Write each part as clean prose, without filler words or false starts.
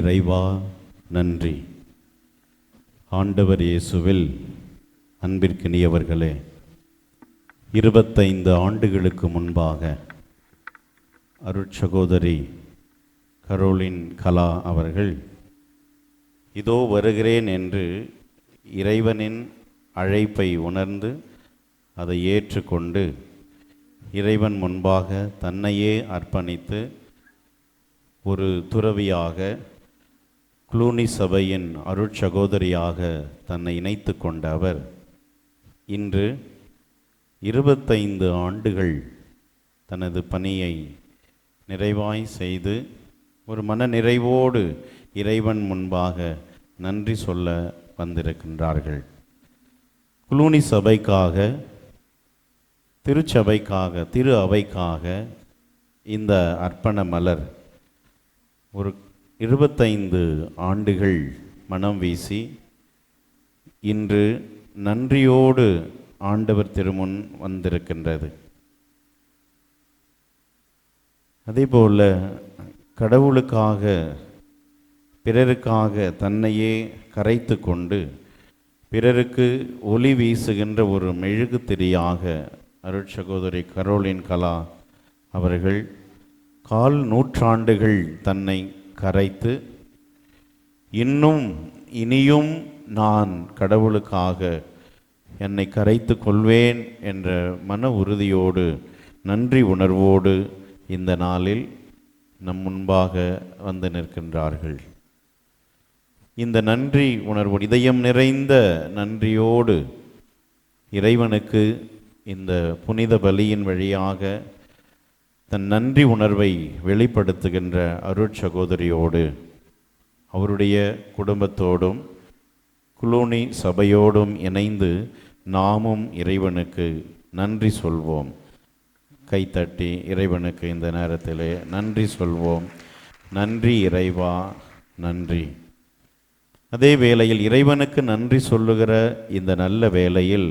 இறைவா நன்றி. ஆண்டவர் இயேசுவில் அன்பிற்கினியவர்களே, 25 ஆண்டுகளுக்கு முன்பாக அருட்சகோதரி கரோலின் கலா அவர்கள் இதோ வருகிறேன் என்று இறைவனின் அழைப்பை உணர்ந்து அதை ஏற்றுக்கொண்டு இறைவன் முன்பாக தன்னையே அர்ப்பணித்து ஒரு துறவியாக குளூனி சபையின் அருட்சகோதரியாக தன்னை இணைத்து கொண்ட அவர் இன்று 25 ஆண்டுகள் தனது பணியை நிறைவாய் செய்து ஒரு மன நிறைவோடு இறைவன் முன்பாக நன்றி சொல்ல வந்திருக்கின்றார்கள். குளூனி சபைக்காக, திருச்சபைக்காக, திரு அவைக்காக இந்த அர்ப்பண மலர் ஒரு 25 ஆண்டுகள் மனம் வீசி இன்று நன்றியோடு ஆண்டவர் திருமுன் வந்திருக்கின்றது. அதேபோல கடவுளுக்காக, பிறருக்காக தன்னையே கரைத்து கொண்டு பிறருக்கு ஒளி வீசுகின்ற ஒரு மெழுகு திரியாக அருட்சகோதரி கரோலின் கலா அவர்கள் 4 நூற்றாண்டுகள் தன்னை கரைத்து இன்னும் இனியும் நான் கடவுளுக்காக என்னை கரைத்து கொள்வேன் என்ற மன உறுதியோடு நன்றி உணர்வோடு இந்த நாளில் நம் முன்பாக வந்து நிற்கின்றார்கள். இந்த நன்றி உணர்வு, இதயம் நிறைந்த நன்றியோடு இறைவனுக்கு இந்த புனித பலியின் வழியாக தன் நன்றி உணர்வை வெளிப்படுத்துகின்ற அருட்சகோதரியோடு அவருடைய குடும்பத்தோடும் குளூனி சபையோடும் இணைந்து நாமும் இறைவனுக்கு நன்றி சொல்வோம். கைத்தட்டி இறைவனுக்கு இந்த நேரத்திலே நன்றி சொல்வோம். நன்றி இறைவா, நன்றி. அதே வேளையில் இறைவனுக்கு நன்றி சொல்லுகிற இந்த நல்ல வேளையில்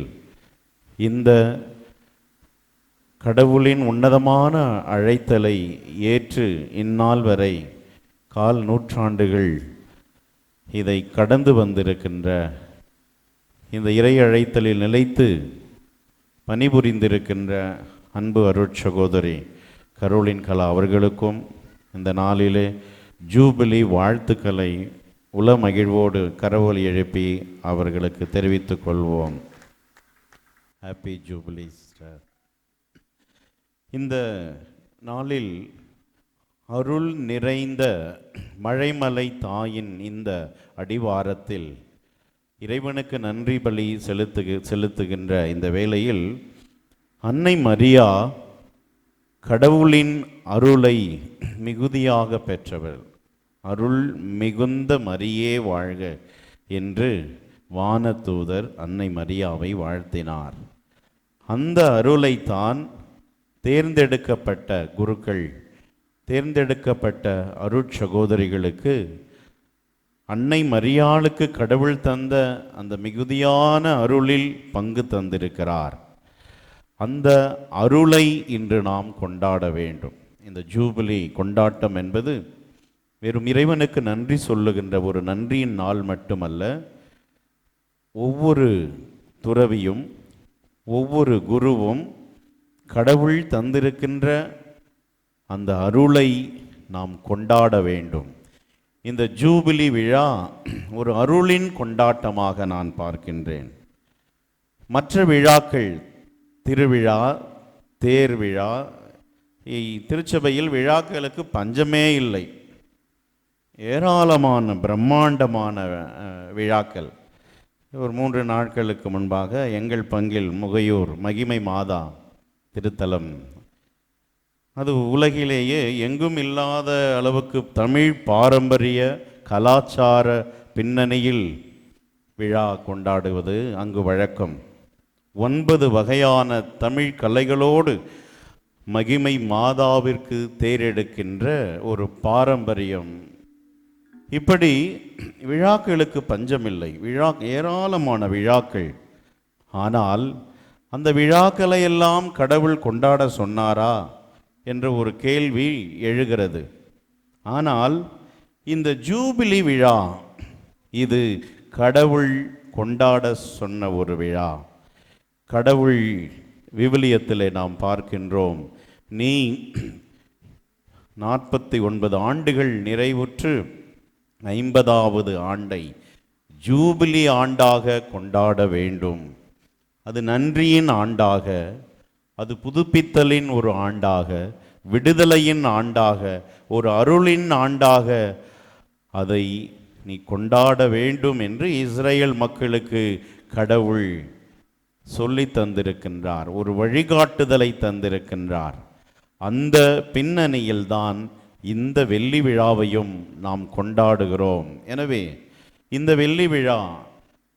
இந்த கடவுளின் உன்னதமான அழைத்தலை ஏற்று இந்நாள் வரை 4 நூற்றாண்டுகள் இதை கடந்து வந்திருக்கின்ற இந்த இறை அழைத்தலில் நிலைத்து பணிபுரிந்திருக்கின்ற அன்பு அருட்சகோதரி கரோலின் கலா அவர்களுக்கும் இந்த நாளிலே ஜூபிலி வாழ்த்துக்களை உளமகிழ்வோடு கரவொலி எழுப்பி அவர்களுக்கு தெரிவித்துக் கொள்வோம். Happy jubilee sister. இந்த நாளில் அருள் நிறைந்த மழைமலை தாயின் இந்த அடிவாரத்தில் இறைவனுக்கு நன்றி பலி செலுத்துகின்ற இந்த வேளையில் அன்னை மரியா கடவுளின் அருளை மிகுதியாக பெற்றவர். அருள் மிகுந்த மரியே வாழ்க என்று வானதூதர் அன்னை மரியாவை வாழ்த்தினார். அந்த அருளைத்தான் தேர்ந்தெடுக்கப்பட்ட குருக்கள், தேர்ந்தெடுக்கப்பட்ட அருட்சகோதரிகளுக்கு அன்னை மரியாளுக்கு கடவுள் தந்த அந்த மிகுதியான அருளில் பங்கு தந்திருக்கிறார். அந்த அருளை இன்று நாம் கொண்டாட வேண்டும். இந்த ஜூபிலி கொண்டாட்டம் என்பது வெறும் இறைவனுக்கு நன்றி சொல்லுகின்ற ஒரு நன்றியின் நாள் மட்டுமல்ல. ஒவ்வொரு துறவியும், ஒவ்வொரு குருவும் கடவுள் தந்திருக்கின்ற அந்த அருளை நாம் கொண்டாட வேண்டும். இந்த ஜூபிலி விழா ஒரு அருளின் கொண்டாட்டமாக நான் பார்க்கின்றேன். மற்ற விழாக்கள், திருவிழா, தேர் விழா, திருச்சபையில் விழாக்களுக்கு பஞ்சமே இல்லை. ஏராளமான பிரம்மாண்டமான விழாக்கள். ஒரு 3 நாட்களுக்கு முன்பாக எங்கள் பங்கில் முகையூர் மகிமை மாதா திருத்தலம், அது உலகிலேயே எங்கும் இல்லாத அளவுக்கு தமிழ் பாரம்பரிய கலாச்சார பின்னணியில் விழா கொண்டாடுவது அங்கு வழக்கம். 9 வகையான தமிழ் கலைகளோடு மகிமை மாதாவிற்கு தேரெடுக்கின்ற ஒரு பாரம்பரியம். இப்படி விழாக்களுக்கு பஞ்சமில்லை. ஏராளமான விழாக்கள். ஆனால் அந்த விழாக்களை எல்லாம் கடவுள் கொண்டாட சொன்னாரா என்ற ஒரு கேள்வி எழுகிறது. ஆனால் இந்த ஜூபிலி விழா இது கடவுள் கொண்டாட சொன்ன ஒரு விழா. கடவுள் விவிலியத்திலே நாம் பார்க்கின்றோம், நீ 49 ஆண்டுகள் நிறைவுற்று 50வது ஆண்டை ஜூபிலி ஆண்டாக கொண்டாட வேண்டும். அது நன்றியின் ஆண்டாக, அது புதுப்பித்தலின் ஒரு ஆண்டாக, விடுதலையின் ஆண்டாக, ஒரு அருளின் ஆண்டாக அதை நீ கொண்டாட வேண்டும் என்று இஸ்ரேல் மக்களுக்கு கடவுள் சொல்லி தந்திருக்கின்றார், ஒரு வழிகாட்டுதலை தந்திருக்கின்றார். அந்த பின்னணியில்தான் இந்த வெள்ளி விழாவையும் நாம் கொண்டாடுகிறோம். எனவே இந்த வெள்ளி விழா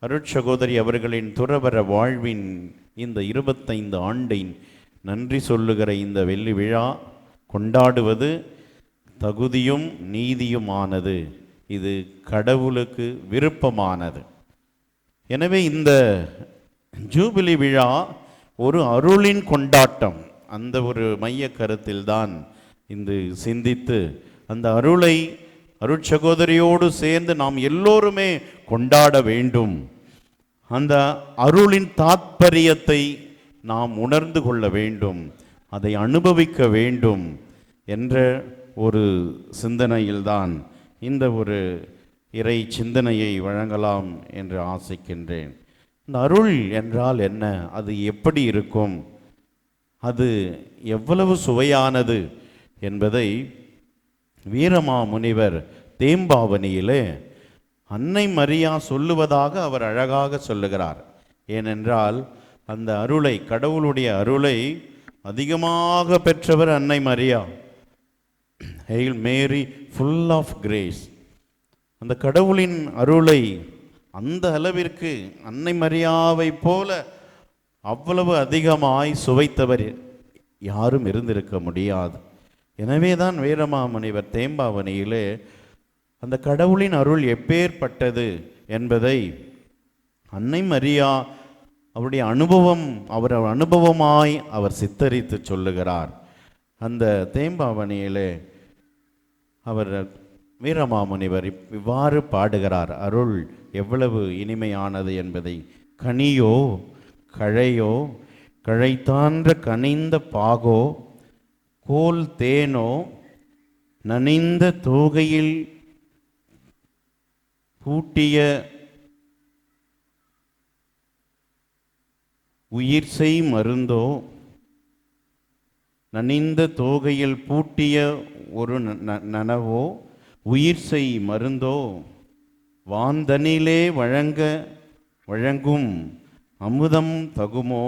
அருட்சகோதரி அவர்களின் துறவற வாழ்வின் இந்த 25 ஆண்டின் நன்றி சொல்லுகிற இந்த வெள்ளி விழா கொண்டாடுவது தகுதியும் நீதியுமானது. இது கடவுளுக்கு விருப்பமானது. எனவே இந்த ஜூபிலி விழா ஒரு அருளின் கொண்டாட்டம். அந்த ஒரு மைய கருத்தில்தான் இந்த சிந்தித்து அந்த அருளை அருட்சகோதரியோடு சேர்ந்து நாம் எல்லோருமே கொண்டாட வேண்டும். அந்த அருளின் தாத்பரியத்தை நாம் உணர்ந்து கொள்ள வேண்டும், அதை அனுபவிக்க வேண்டும் என்ற ஒரு சிந்தனையில்தான் இந்த ஒரு இறை சிந்தனையை வழங்கலாம் என்று ஆசைக்கின்றேன். இந்த அருள் என்றால் என்ன? அது எப்படி இருக்கும்? அது எவ்வளவு சுவையானது என்பதை வீரமாமுனிவர் தேம்பாவணியிலே அன்னை மரியா சொல்லுவதாக அவர் அழகாக சொல்லுகிறார். ஏனென்றால் அந்த அருளை, கடவுளுடைய அருளை அதிகமாக பெற்றவர் அன்னை மரியா. Hail Mary full of grace. அந்த கடவுளின் அருளை அந்த அளவிற்கு அன்னை மரியாவை போல அவ்வளவு அதிகமாய் சுவைத்தவர் யாரும் இருந்திருக்க முடியாது. எனவே தான் வீரமாமுனிவர் தேம்பாவணியிலே அந்த கடவுளின் அருள் எப்பேற்பட்டது என்பதை அன்னை மரியா அவருடைய அனுபவமாய் அவர் சித்தரித்து சொல்லுகிறார். அந்த தேம்பாவணியிலே அவர் வீரமாமுனிவர் இவ்வாறு பாடுகிறார், அருள் எவ்வளவு இனிமையானது என்பதை. கனியோ கழையோ கழைத்தான்ற கனிந்த பாகோ கோல் தேனோ நனிந்த தோகையில் பூட்டிய உயிர்செய் மருந்தோ, நனிந்த தோகையில் பூட்டிய ஒரு நனவோ உயிர்செய் மருந்தோ, வாந்தனிலே வழங்கும் அமுதம் தகுமோ,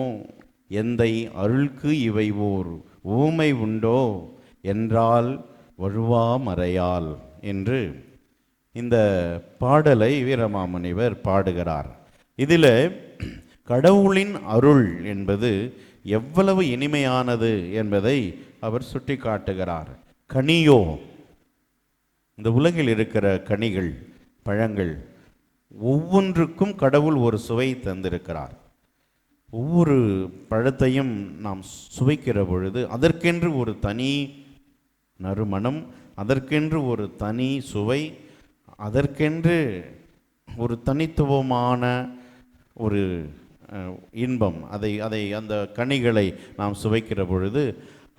எந்தை அருள்க்கு இவை ஓர் ஊமை உண்டோ என்றால் வழுவா மறையால் என்று இந்த பாடலை வீரமாமுனிவர் பாடுகிறார். இதில் கடவுளின் அருள் என்பது எவ்வளவு இனிமையானது என்பதை அவர் சுட்டி காட்டுகிறார். கனியோ, இந்த உலகில் இருக்கிற கனிகள், பழங்கள் ஒவ்வொன்றுக்கும் கடவுள் ஒரு சுவை தந்திருக்கிறார். ஒவ்வொரு பழத்தையும் நாம் சுவைக்கிற பொழுது அதற்கென்று ஒரு தனி நறுமணம், அதற்கென்று ஒரு தனி சுவை, அதற்கென்று ஒரு தனித்துவமான ஒரு இன்பம். அதை அந்த கனிகளை நாம் சுவைக்கிற பொழுது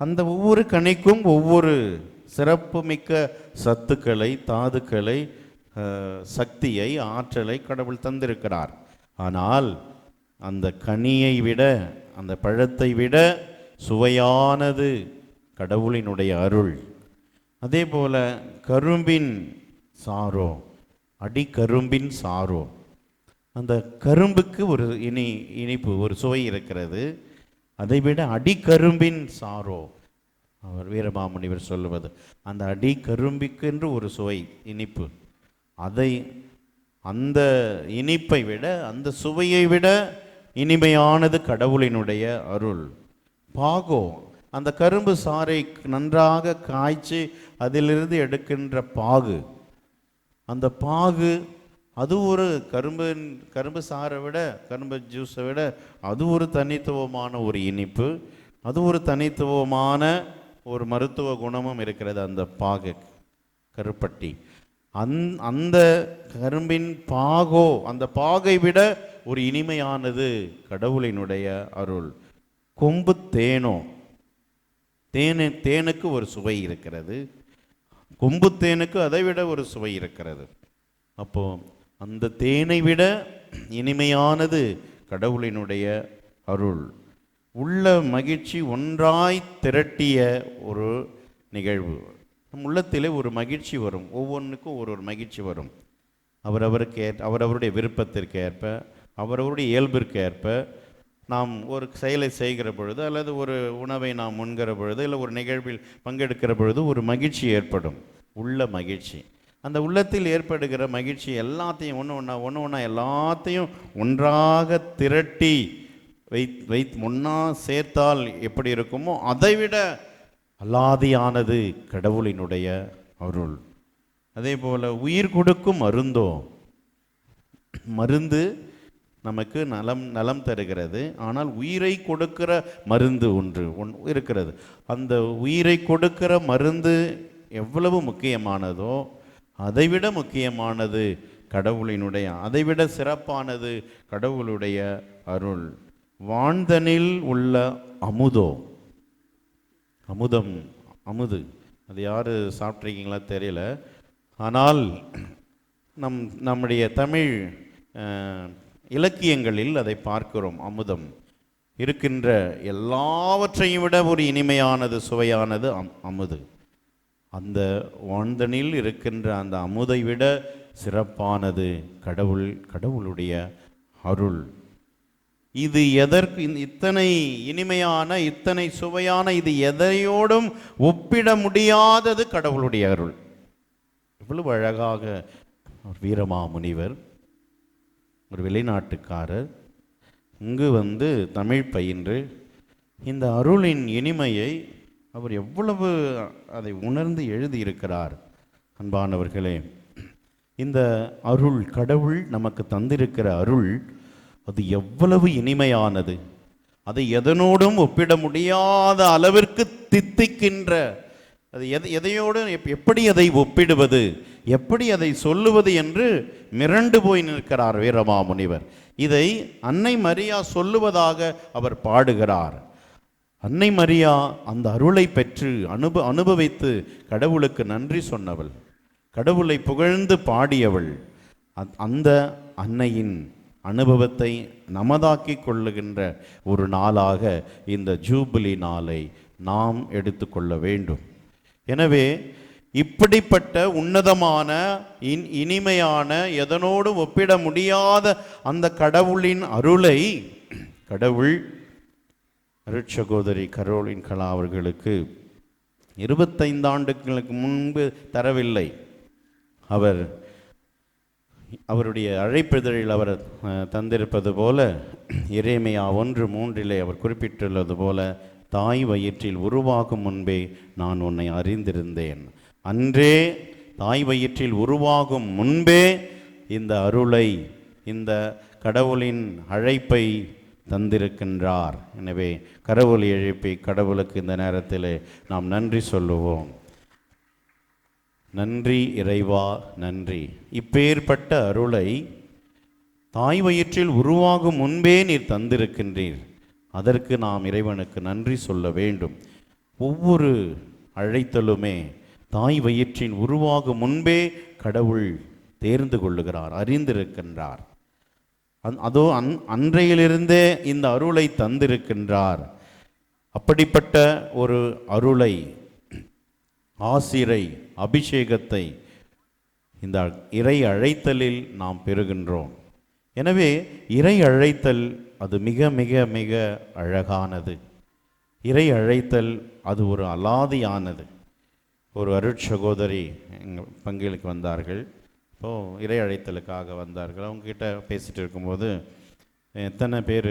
அந்த ஒவ்வொரு கனிக்கும் ஒவ்வொரு சிறப்புமிக்க சத்துக்களை, தாதுக்களை, சக்தியை, ஆற்றலை கடவுள் தந்திருக்கிறார். ஆனால் அந்த கனியை விட, அந்த பழத்தை விட சுவையானது கடவுளினுடைய அருள். அதே போல கரும்பின் சாரோ, அடிக்கரும்பின் சாரோ, அந்த கரும்புக்கு ஒரு இனிப்பு, ஒரு சுவை இருக்கிறது. அதைவிட அடிக்கரும்பின் சாரோ, அவர் வீரமாமுனிவர் சொல்லுவது, அந்த அடிக்கரும்பிக்கென்று ஒரு சுவை, இனிப்பு. அந்த இனிப்பை விட, அந்த சுவையை விட இனிமையானது கடவுளினுடைய அருள். பாகோ, அந்த கரும்பு சாறை நன்றாக காய்ச்சி அதிலிருந்து எடுக்கின்ற பாகு, அந்த பாகு அது ஒரு கரும்பு சாறை விட, கரும்பு ஜூஸை விட அது ஒரு தனித்துவமான ஒரு இனிப்பு, அது ஒரு தனித்துவமான ஒரு மருத்துவ குணமும் இருக்கிறது அந்த பாகு, கருப்பட்டி. அந்த கரும்பின் பாகோ, அந்த பாகை விட ஒரு இனிமையானது கடவுளினுடைய அருள். கொம்பு தேனோ, தேனுக்கு ஒரு சுவை இருக்கிறது, கொம்பு தேனுக்கு அதை விட ஒரு சுவை இருக்கிறது. அப்போ அந்த தேனை விட இனிமையானது கடவுளினுடைய அருள். உள்ள மகிழ்ச்சி ஒன்றாய் திரட்டிய ஒரு நிகழ்வு. நம் உள்ளத்திலே ஒரு மகிழ்ச்சி வரும், ஒவ்வொன்றுக்கும் ஒரு மகிழ்ச்சி வரும். அவரவருடைய விருப்பத்திற்கு ஏற்ப, அவரவருடைய இயல்பிற்கு ஏற்ப நாம் ஒரு செயலை செய்கிற பொழுது, அல்லது ஒரு உணவை நாம் உண்கிற பொழுது, இல்லை ஒரு நிகழ்வில் பங்கெடுக்கிற பொழுது ஒரு மகிழ்ச்சி ஏற்படும், உள்ள மகிழ்ச்சி. அந்த உள்ளத்தில் ஏற்படுகிற மகிழ்ச்சி எல்லாத்தையும் ஒன்று ஒன்றா எல்லாத்தையும் ஒன்றாக திரட்டி ஒன்றா சேர்த்தால் எப்படி இருக்குமோ அதைவிட அலாதியானது கடவுளினுடைய அருள். அதே போல் உயிர் கொடுக்கும் மருந்தோ, மருந்து நமக்கு நலம் தருகிறது, ஆனால் உயிரை கொடுக்கிற மருந்து ஒன்று இருக்கிறது. அந்த உயிரை கொடுக்கிற மருந்து எவ்வளவு முக்கியமானதோ அதைவிட முக்கியமானது கடவுளினுடைய, அதைவிட சிறப்பானது கடவுளுடைய அருள். வான்தனில் உள்ள அமுதோ, அமுது அது யார் சாப்பிட்ருக்கீங்களா தெரியல, ஆனால் நம்முடைய தமிழ் இலக்கியங்களில் அதை பார்க்கிறோம். அமுதம் இருக்கின்ற எல்லாவற்றையும் விட ஒரு இனிமையானது, சுவையானது அமுது. அந்த வான்தனில் இருக்கின்ற அந்த அமுதை விட சிறப்பானது கடவுளுடைய அருள். இது எதற்கு இத்தனை இனிமையான, இத்தனை சுவையான, இது எதையோடும் ஒப்பிட முடியாதது கடவுளுடைய அருள். இவ்வளவு அழகாக வீரமாமுனிவர், ஒரு வெளிநாட்டுக்காரர், இங்கு வந்து தமிழ் பயின்று இந்த அருளின் இனிமையை அவர் எவ்வளவு அதை உணர்ந்து எழுதியிருக்கிறார். அன்பானவர்களே, இந்த அருள், கடவுள் நமக்கு தந்திருக்கிற அருள், அது எவ்வளவு இனிமையானது, அதை எதனோடும் ஒப்பிட முடியாத அளவிற்கு தித்திக்கின்ற, அது எதையோடு எப்படி அதை ஒப்பிடுவது, எப்படி அதை சொல்லுவது என்று மிரண்டு போய் நிற்கிறார் வீரமாமுனிவர். இதை அன்னை மரியா சொல்லுவதாக அவர் பாடுகிறார். அன்னை மரியா அந்த அருளை பெற்று அனுபவித்து கடவுளுக்கு நன்றி சொன்னவள், கடவுளை புகழ்ந்து பாடியவள். அந்த அன்னையின் அனுபவத்தை நமதாக்கி கொள்ளுகின்ற ஒரு நாளாக இந்த ஜூபிலி நாளை நாம் எடுத்துக்கொள்ள வேண்டும். எனவே இப்படிப்பட்ட உன்னதமான இனிமையான, எதனோடும் ஒப்பிட முடியாத அந்த கடவுளின் அருளை கடவுள் அருட்சகோதரி கரோலின் கலா அவர்களுக்கு 25 ஆண்டுகளுக்கு முன்பு தரவில்லை. அவருடைய அழைப்பிதழில் அவர் தந்திருப்பது போல, எரேமியா 1:3 அவர் குறிப்பிட்டுள்ளது போல, தாய் வயிற்றில் உருவாகும் முன்பே நான் உன்னை அறிந்திருந்தேன். அன்றே தாய் வயிற்றில் உருவாகும் முன்பே இந்த அருளை, இந்த கடவுளின் அழைப்பை தந்திருக்கின்றார். எனவே கடவுளை எழுப்பி கடவுளுக்கு இந்த நேரத்தில் நாம் நன்றி சொல்லுவோம். நன்றி இறைவா, நன்றி. இப்பேற்பட்ட அருளை தாய் வயிற்றில் உருவாகும் முன்பே நீர் தந்திருக்கின்றீர். அதற்கு நாம் இறைவனுக்கு நன்றி சொல்ல வேண்டும். ஒவ்வொரு அழைத்தலுமே தாய் வயிற்றின் உருவாகும் முன்பே கடவுள் தேர்ந்து கொள்ளுகிறார், அறிந்திருக்கின்றார். அதோ அன்றையிலிருந்தே இந்த அருளை தந்திருக்கின்றார். அப்படிப்பட்ட ஒரு அருளை, ஆசிரை, அபிஷேகத்தை இந்த இறை அழைத்தலில் நாம் பெறுகின்றோம். எனவே இறை அழைத்தல் அது மிக மிக மிக அழகானது. இறை அழைத்தல் அது ஒரு அலாதியானது. ஒரு அருட்சகோதரி எங்கள் பங்கிலுக்கு வந்தார்கள். இப்போது இறை அழைத்தலுக்காக வந்தார்கள். அவங்கக்கிட்ட பேசிகிட்டு இருக்கும்போது, எத்தனை பேர்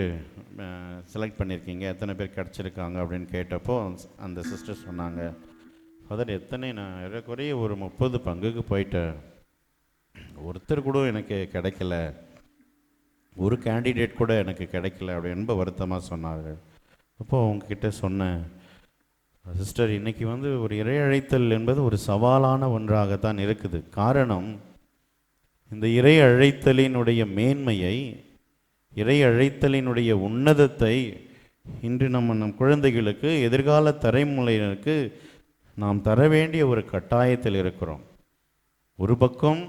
செலக்ட் பண்ணியிருக்கீங்க, எத்தனை பேர் கிடச்சிருக்காங்க அப்படின்னு கேட்டப்போ அந்த சிஸ்டர் சொன்னாங்க, ஃபாதர் எத்தனை, நான் ஏறக்குறைய ஒரு 30 பங்குக்கு போயிட்டேன், ஒருத்தர் கூட எனக்கு கிடைக்கல, ஒரு கேண்டிடேட் கூட எனக்கு கிடைக்கல அப்படி ரொம்ப வருத்தமாக சொன்னார்கள். அப்போது அவங்கக்கிட்ட சொன்னேன், சிஸ்டர், இன்னைக்கு ஒரு இறை அழைத்தல் என்பது ஒரு சவாலான ஒன்றாகத்தான் இருக்குது. காரணம், இந்த இறை அழைத்தலினுடைய மேன்மையை, இறை அழைத்தலினுடைய உன்னதத்தை இன்று நம் குழந்தைகளுக்கு, எதிர்கால தலைமுறையினருக்கு நாம் தர வேண்டிய ஒரு கட்டாயத்தில் இருக்கிறோம். ஒரு பக்கம்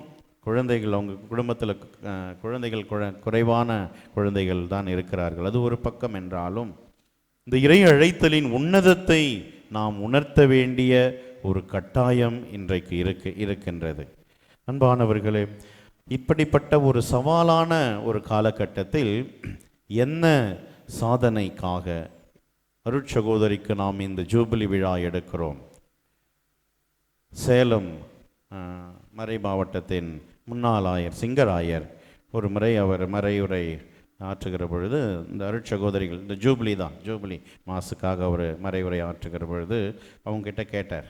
குழந்தைகள், அவங்க குடும்பத்தில் குழந்தைகள் குறைவான குழந்தைகள் தான் இருக்கிறார்கள், அது ஒரு பக்கம் என்றாலும் இந்த இறை அழைத்தலின் உன்னதத்தை நாம் உணர்த்த வேண்டிய ஒரு கட்டாயம் இன்றைக்கு இருக்கின்றது. அன்பானவர்களே, இப்படிப்பட்ட ஒரு சவாலான ஒரு காலகட்டத்தில் என்ன சாதனைக்காக அருட்சகோதரிக்கு நாம் இந்த ஜூபிலி விழா எடுக்கிறோம்? சேலம் மறை மாவட்டத்தின் முன்னாள் ஆயர் சிங்கராயர் ஒரு முறை அவர் மறையுரை ஆற்றுகிற பொழுது, இந்த அருட்சகோதரிகள், இந்த ஜூபிலி மாசுக்காக அவர் மறைவுரை ஆற்றுகிற பொழுது அவங்ககிட்ட கேட்டார்,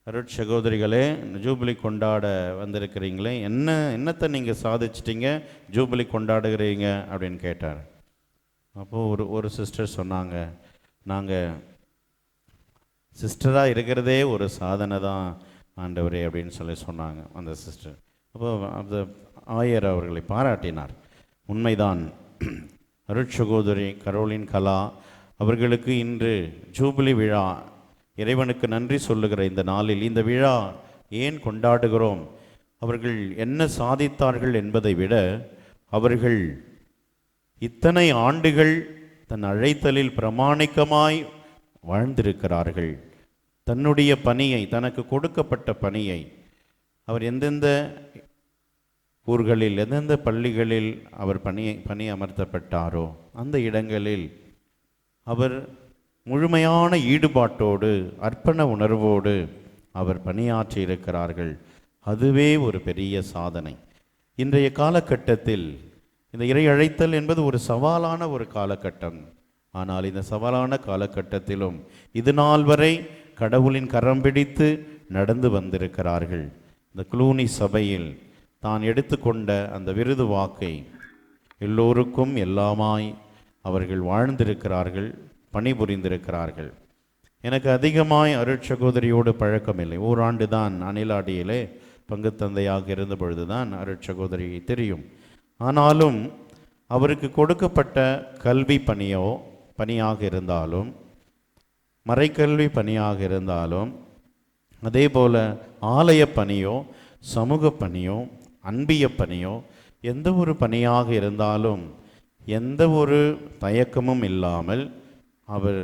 அருட்சகோதரிகளே, இந்த ஜூபிலி கொண்டாட வந்திருக்கிறீங்களே, என்னத்தை நீங்கள் சாதிச்சிட்டிங்க ஜூபிலி கொண்டாடுகிறீங்க அப்படின்னு கேட்டார். அப்போது ஒரு சிஸ்டர் சொன்னாங்க, நாங்கள் சிஸ்டராக இருக்கிறதே ஒரு சாதனை தான் ஆண்டவரே அப்படின்னு சொன்னாங்க அந்த சிஸ்டர். அப்போ அந்த ஆயர் அவர்களை பாராட்டினார். உண்மைதான், அருட்சகோதரி கரோலின் கலா அவர்களுக்கு இன்று ஜூபிலி விழா, இறைவனுக்கு நன்றி சொல்லுகிற இந்த நாளில் இந்த விழா ஏன் கொண்டாடுகிறோம்? அவர்கள் என்ன சாதித்தார்கள் என்பதை விட, அவர்கள் இத்தனை ஆண்டுகள் தன் அழைத்தலில் பிரமாணிக்கமாய் வாழ்ந்திருக்கிறார்கள். தன்னுடைய பணியை, தனக்கு கொடுக்கப்பட்ட பணியை, அவர் எந்தெந்த ஊர்களில், எந்தெந்த பள்ளிகளில் அவர் பணி அமர்த்தப்பட்டாரோ அந்த இடங்களில் அவர் முழுமையான ஈடுபாட்டோடு, அர்ப்பண உணர்வோடு அவர் பணியாற்றி இருக்கிறார்கள். அதுவே ஒரு பெரிய சாதனை. இன்றைய காலகட்டத்தில் இந்த இறை அழைத்தல் என்பது ஒரு சவாலான ஒரு காலகட்டம். ஆனால் இந்த சவாலான காலகட்டத்திலும் இது நாள் வரை கடவுளின் கரம் பிடித்து நடந்து வந்திருக்கிறார்கள். இந்த க்ளூனி சபையில் தான் எடுத்துக்கொண்ட அந்த விருது வாக்கை எல்லோருக்கும் எல்லாமாய் அவர்கள் வாழ்ந்திருக்கிறார்கள், பணிபுரிந்திருக்கிறார்கள். எனக்கு அதிகமாய் அருட்சகோதரியோடு பழக்கமில்லை. ஓராண்டு தான் அணிலாடியிலே பங்கு தந்தையாக இருந்த பொழுதுதான் அருட்சகோதரியை தெரியும். ஆனாலும் அவருக்கு கொடுக்கப்பட்ட கல்வி பணியாக இருந்தாலும், மறைக்கல்வி பணியாக இருந்தாலும், அதே போல ஆலய பணியோ, சமூக பணியோ, அன்பிய பணியோ, எந்த ஒரு பணியாக இருந்தாலும் எந்த ஒரு தயக்கமும் இல்லாமல் அவர்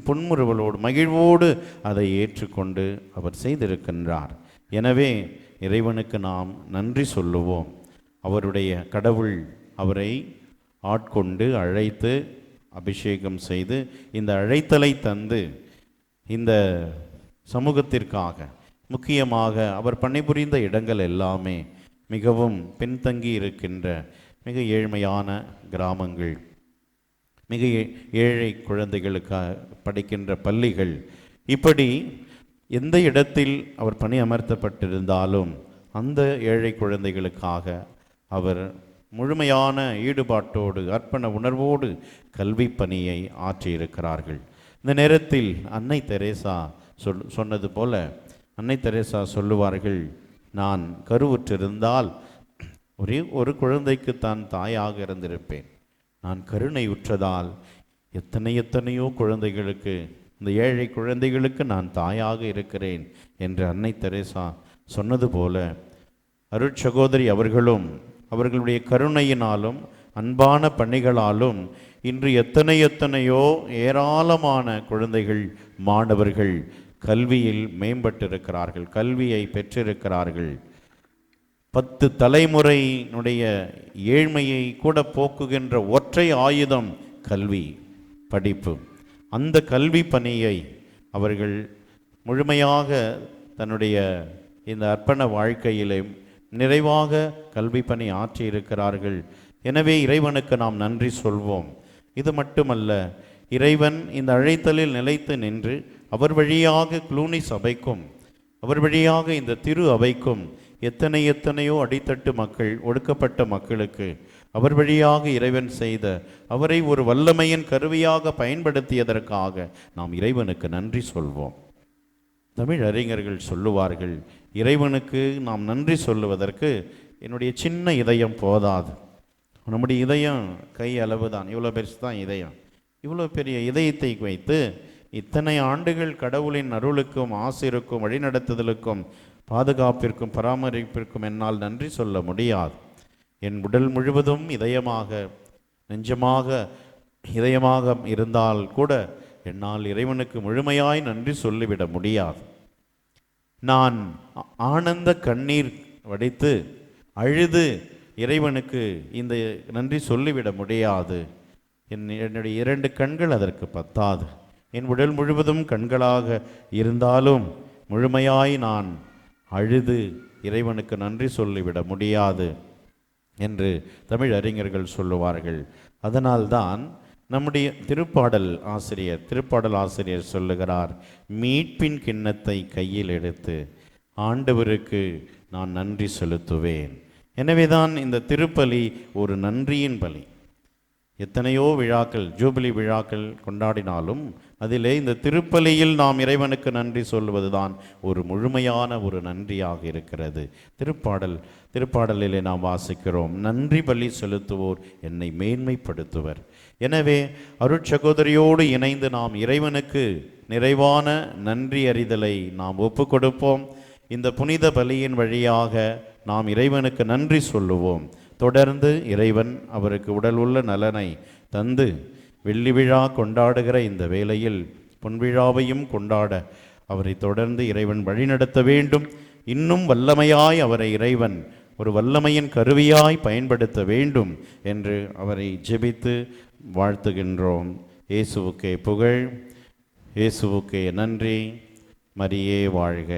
புன்முறுவலோடு, மகிழ்வோடு அதை ஏற்றுக்கொண்டு அவர் செய்திருக்கின்றார். எனவே இறைவனுக்கு நாம் நன்றி சொல்லுவோம். அவருடைய கடவுள் அவரை ஆட்கொண்டு அழைத்து அபிஷேகம் செய்து இந்த அழைத்தலை தந்து இந்த சமூகத்திற்காக, முக்கியமாக அவர் பணிபுரிந்த இடங்கள் எல்லாமே மிகவும் பின்தங்கி இருக்கின்ற மிக ஏழ்மையான கிராமங்கள், மிக ஏழை குழந்தைகளுக்கு படிக்கின்ற பள்ளிகள், இப்படி எந்த இடத்தில் அவர் பணி அமர்த்தப்பட்டிருந்தாலும் அந்த ஏழை குழந்தைகளுக்காக அவர் முழுமையான ஈடுபாட்டோடு, அர்ப்பண உணர்வோடு கல்வி பணியை ஆற்றியிருக்கிறார்கள். இந்த நேரத்தில் அன்னை தெரேசா சொன்னது போல, அன்னை தெரேசா சொல்லுவார்கள், நான் கருவுற்றிருந்தால் ஒரே ஒரு குழந்தைக்கு தான் தாயாக இருந்திருப்பேன். நான் கருணை உற்றதால் எத்தனையோ குழந்தைகளுக்கு, இந்த ஏழை குழந்தைகளுக்கு நான் தாயாக இருக்கிறேன் என்று அன்னை தெரேசா சொன்னது போல, அருட்சகோதரி அவர்களும் அவர்களுடைய கருணையினாலும் அன்பான பணிகளாலும் இன்று எத்தனையோ ஏராளமான குழந்தைகள், மாணவர்கள் கல்வியில் மேம்பட்டிருக்கிறார்கள், கல்வியை பெற்றிருக்கிறார்கள். 10 தலைமுறையினுடைய ஏழ்மையை கூட போக்குகின்ற ஒற்றை ஆயுதம் கல்வி, படிப்பு. அந்த கல்வி பணியை அவர்கள் முழுமையாக தன்னுடைய இந்த அர்ப்பண வாழ்க்கையிலே நிறைவாக கல்வி பணி ஆற்றி இருக்கிறார்கள். எனவே இறைவனுக்கு நாம் நன்றி சொல்வோம். இது மட்டுமல்ல, இறைவன் இந்த அழைத்தலில் நிலைத்து நின்று அவர் வழியாக க்ளூனி சபைக்கும், அவர் வழியாக இந்த திரு அவைக்கும் எத்தனையோ அடித்தட்டு மக்கள், ஒடுக்கப்பட்ட மக்களுக்கு அவர் வழியாக இறைவன் செய்த, அவரை ஒரு வல்லமையின் கருவியாக பயன்படுத்தியதற்காக நாம் இறைவனுக்கு நன்றி சொல்வோம். தமிழ் அறிஞர்கள் சொல்லுவார்கள், இறைவனுக்கு நாம் நன்றி சொல்லுவதற்கு என்னுடைய சின்ன இதயம் போதாது. நம்முடைய இதயம் கை அளவு தான், இவ்வளோ பெருசு தான் இதயம். இவ்வளோ பெரிய இதயத்தை வைத்து இத்தனை ஆண்டுகள் கடவுளின் அருளுக்கும் ஆசிருக்கும் வழிநடத்துதலுக்கும் பாதுகாப்பிற்கும் பராமரிப்பிற்கும் என்னால் நன்றி சொல்ல முடியாது. என் உடல் முழுவதும் இதயமாக இருந்தால் கூட என்னால் இறைவனுக்கு முழுமையாய் நன்றி சொல்லிவிட முடியாது. நான் ஆனந்த கண்ணீர் வடித்து அழுது இறைவனுக்கு இந்த நன்றி சொல்லிவிட முடியாது. என்னுடைய 2 கண்கள் அதற்கு பத்தாது. என் உடல் முழுவதும் கண்களாக இருந்தாலும் முழுமையாய் நான் அழுது இறைவனுக்கு நன்றி சொல்லிவிட முடியாது என்று தமிழ் அறிஞர்கள் சொல்லுவார்கள். அதனால்தான் நம்முடைய திருப்பாடல் ஆசிரியர் சொல்லுகிறார், மீட்பின் கிண்ணத்தை கையில் எடுத்து ஆண்டவருக்கு நான் நன்றி செலுத்துவேன். எனவேதான் இந்த திருப்பலி ஒரு நன்றியின் பலி. எத்தனையோ விழாக்கள், ஜூபிலி விழாக்கள் கொண்டாடினாலும் அதிலே இந்த திருப்பலியில் நாம் இறைவனுக்கு நன்றி சொல்வதுதான் ஒரு முழுமையான ஒரு நன்றியாக இருக்கிறது. திருப்பாடலிலே நாம் வாசிக்கிறோம், நன்றி பலி செலுத்துவோர் என்னை மேன்மைப்படுத்துவர். எனவே அருட்சகோதரியோடு இணைந்து நாம் இறைவனுக்கு நிறைவான நன்றி அறிதலை நாம் ஒப்பு கொடுப்போம். இந்த புனித பலியின் வழியாக நாம் இறைவனுக்கு நன்றி சொல்லுவோம். தொடர்ந்து இறைவன் அவருக்கு உடல் உள்ள நலனை தந்து வெள்ளி விழா கொண்டாடுகிற இந்த வேளையில் பொன்விழாவையும் கொண்டாட அவரை தொடர்ந்து இறைவன் வழிநடத்த வேண்டும். இன்னும் வல்லமையாய் அவரை இறைவன் ஒரு வல்லமையின் கருவியாய் பயன்படுத்த வேண்டும் என்று அவரை ஜெபித்து வாழ்த்துகின்றோம். இயேசுவுக்கே புகழ், இயேசுவுக்கே நன்றி. மரியே வாழ்க.